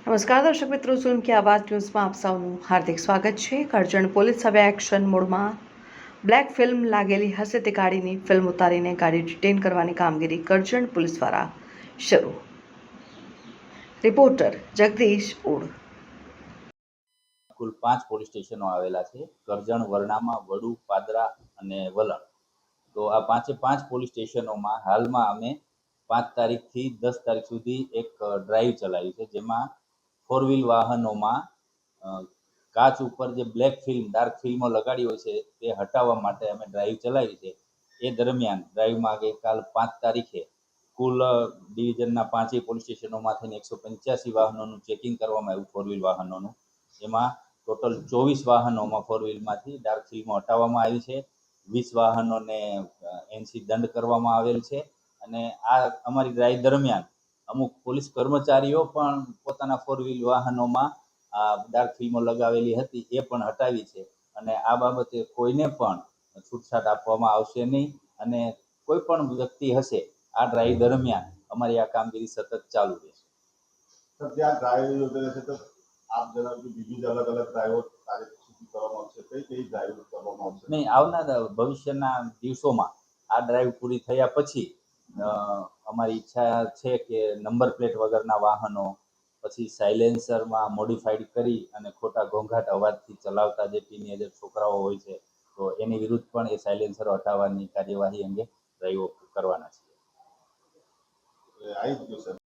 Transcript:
નમસ્કાર દર્શક મિત્રો, ઝૂમ की आवाज़ ન્યૂઝમાં આપ સૌનું હાર્દિક સ્વાગત છે। કરજણ પોલીસ હવે એક્શન મોડમાં બ્લેક ફિલ્મ લાગેલી હશે તે ગાડીની ફિલ્મ ઉતારીને ગાડી ડિટેન કરવાની કામગીરી કરજણ પોલીસ દ્વારા શરૂ। રિપોર્ટર જગદીશ ઓડ। કુલ 5 પોલીસ સ્ટેશનો આવેલા છે, કરજણ, વરણામા, વડુ, પાદરા અને વલણ। તો આ 5 પોલીસ સ્ટેશનોમાં હાલમાં અમે 5 તારીખથી 10 તારીખ સુધી એક ડ્રાઈવ ચલાવી છે, જેમાં 4 વ્હીલ વાહનોમાં કાચ ઉપર જે બ્લેક ફિલ્મ, ડાર્ક ફિલ્મો લગાડી હોય છે તે હટાવવા માટે અમે ડ્રાઈવ ચલાવી છે। એ દરમિયાન ડ્રાઈવમાં ગઈકાલ 5 તારીખે કુલ ડિવિઝનના 5 પોલીસ સ્ટેશનોમાંથી 185 વાહનોનું ચેકિંગ કરવામાં આવ્યું, 4 વ્હીલ વાહનોનું। એમાં ટોટલ 24 વાહનોમાં 4 વ્હીલમાંથી ડાર્ક ફિલ્મો હટાવવામાં આવી છે, 20 વાહનોને એનસી દંડ કરવામાં આવેલ છે। અને આ અમારી ડ્રાઈવ દરમિયાન અમુક પોલીસ કર્મચારીઓ પણ પોતાના 4 વ્હીલ વાહનોમાં ડાર્ક ફિલ્મો લગાવેલી હતી એ પણ હટાવી છે। અને આ બાબતે કોઈને પણ છૂટછાટ આપવામાં આવશે નહીં અને કોઈ પણ વ્યક્તિ હશે આ ડ્રાઈવ દરમિયાન અમારી આ કામગીરી સતત ચાલુ રહેશે। સર, ત્યાં ડ્રાઈવ યોજાય છે તો આપ જણાવ્યું બીજી જ અલગ અલગ ડ્રાઈવો તારીખ સુધી કરવામાં આવશે, કઈ ડ્રાઈવ કરવામાં આવશે? નહીં, આવનાર ભવિષ્યના દિવસોમાં આ ડ્રાઈવ પૂરી થયા પછી અમારી ઈચ્છા છે કે નંબર પ્લેટ વગરના વાહનો, પછી સાયલેન્સરમાં મોડિફાઈડ કરી અને ખોટા ઘોંઘાટ અવાજથી ચલાવતા જે ટીનેજર છોકરાઓ હોય છે તો એની વિરુદ્ધ પણ એ સાયલેન્સરો હટાવવાની કાર્યવાહી અંગે ડ્રાઈવો કરવાના છીએ। આવી જ ગયું સર।